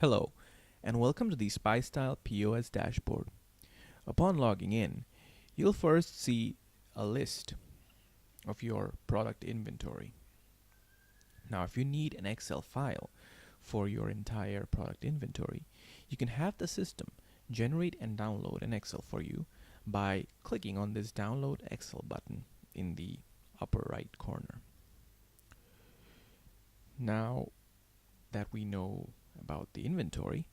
Hello, and welcome to the Style POS dashboard. Upon logging in, you'll first see a list of your product inventory. Now, if you need an Excel file for your entire product inventory, you can have the system generate and download an Excel for you by clicking on this Download Excel button in the upper right corner. Now that we know about the inventory,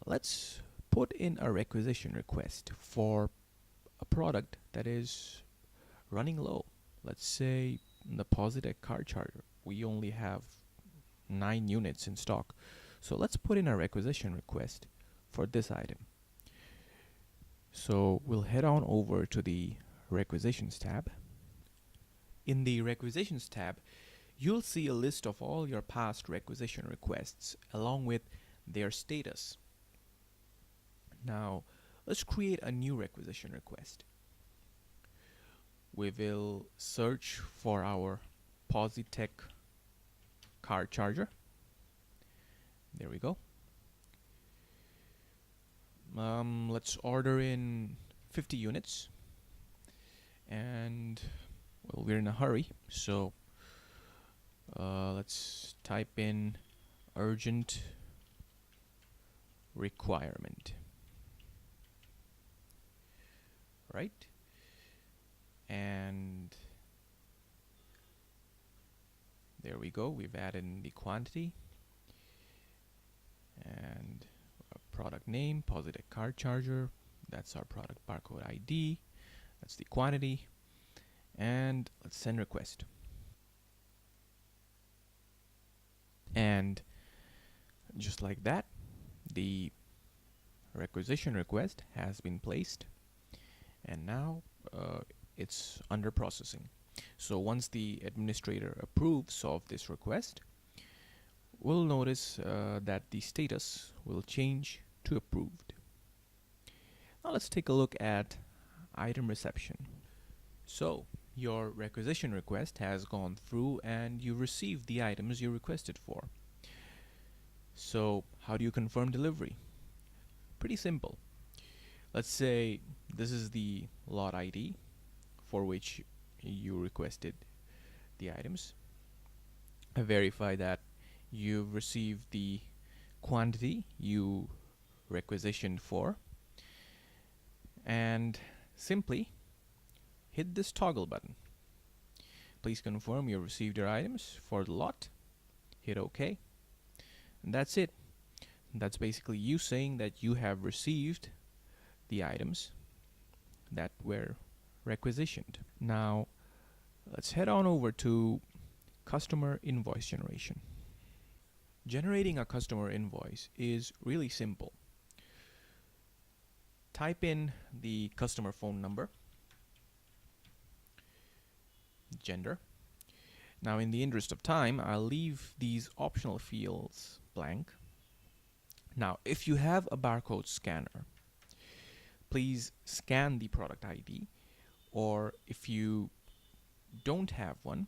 let's put in a requisition request for a product that is running low. Let's say the POS car charger. We only have 9 units in stock. So let's put in a requisition request for this item. So we'll head on over to the Requisitions tab. In the Requisitions tab, you'll see a list of all your past requisition requests along with their status. Now, let's create a new requisition request. We will search for our POS car charger. There we go. Let's order in 50 units. And, well, we're in a hurry, so let's type in urgent requirement. Right? And there we go. We've added in the quantity and a product name, POS car charger. That's our product barcode ID. That's the quantity. And let's send request. And just like that, the requisition request has been placed, and now it's under processing. So once the administrator approves of this request, we'll notice that the status will change to approved. Now let's take a look at item reception. So your requisition request has gone through and you received the items you requested for. So how do you confirm delivery? Pretty simple. Let's say this is the lot ID for which you requested the items. I verify that you've received the quantity you requisitioned for, and simply hit this toggle button. Please confirm you received your items for the lot. Hit OK. And that's it. That's basically you saying that you have received the items that were requisitioned. Now, let's head on over to customer invoice generation. Generating a customer invoice is really simple. Type in the customer phone number, gender. Now, in the interest of time, I'll leave these optional fields blank. Now, if you have a barcode scanner, please scan the product ID, or if you don't have one,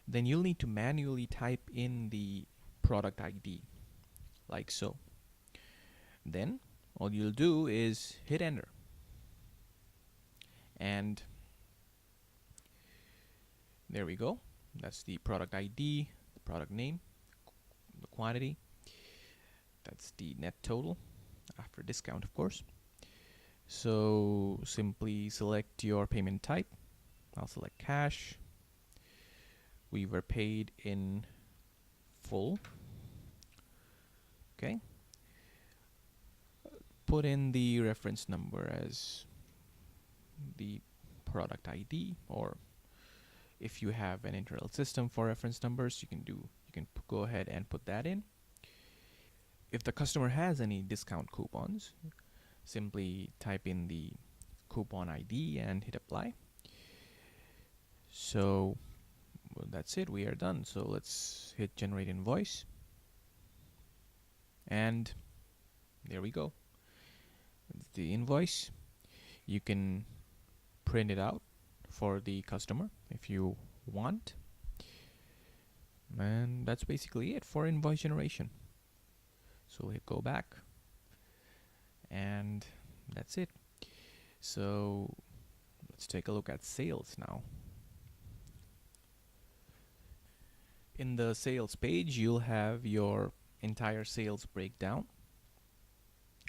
then you'll need to manually type in the product ID, like so. Then all you'll do is hit enter, and there we go. That's the product ID, the product name, the quantity. That's the net total after discount, of course. So simply select your payment type. I'll select cash. We were paid in full. Okay. Put in the reference number as the product ID, or if you have an internal system for reference numbers, you can go ahead and put that in. If the customer has any discount coupons, simply type in the coupon ID and hit apply. So well, that's it, we are done. So let's hit generate invoice, and there we go. The invoice, you can print it out for the customer if you want, and that's basically it for invoice generation. So hit go back, and that's it. So let's take a look at sales now. In the sales page, you'll have your entire sales breakdown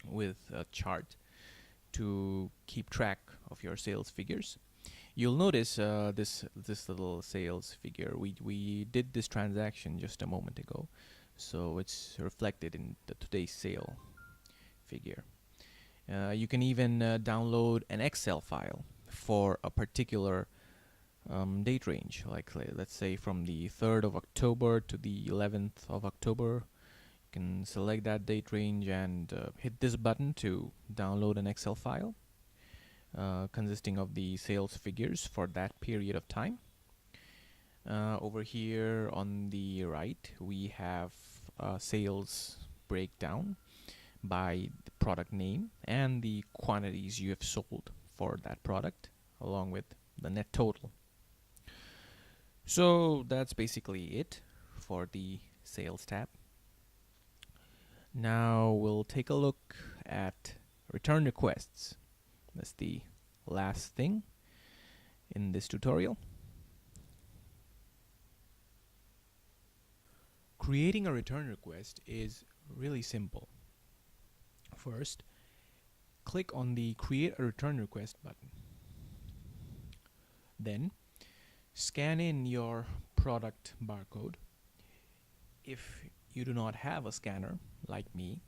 with a chart to keep track of your sales figures. You'll notice this little sales figure. We did this transaction just a moment ago, so it's reflected in the today's sale figure. You can even download an Excel file for a particular date range, like let's say from the 3rd of October to the 11th of October. You can select that date range and hit this button to download an Excel file consisting of the sales figures for that period of time. Over here on the right, we have a sales breakdown by the product name and the quantities you have sold for that product, along with the net total. So that's basically it for the sales tab. Now we'll take a look at return requests. That's the last thing in this tutorial. Creating a return request is really simple. First, click on the Create a Return Request button. Then, scan in your product barcode. If you do not have a scanner, like me,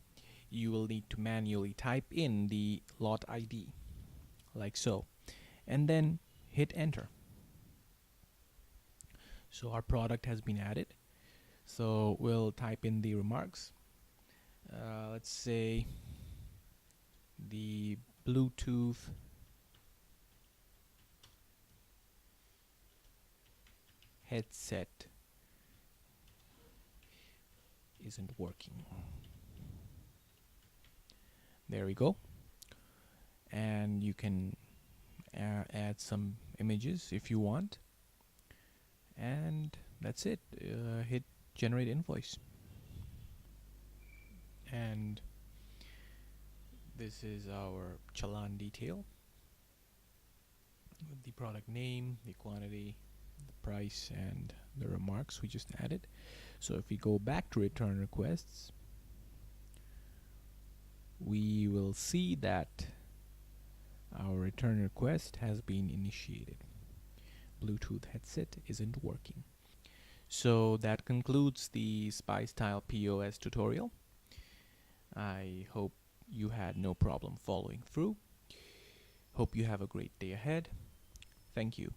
you will need to manually type in the lot ID, like so, and then hit enter. So our product has been added. So we'll type in the remarks. Let's say the Bluetooth headset isn't working. There we go. And you can add some images if you want. And that's it. Hit generate invoice. And this is our challan detail with the product name, the quantity, the price, and the remarks we just added. So if we go back to return requests, we will see that our return request has been initiated. Bluetooth headset isn't working. So that concludes the Style POS tutorial. I hope you had no problem following through. Hope you have a great day ahead. Thank you.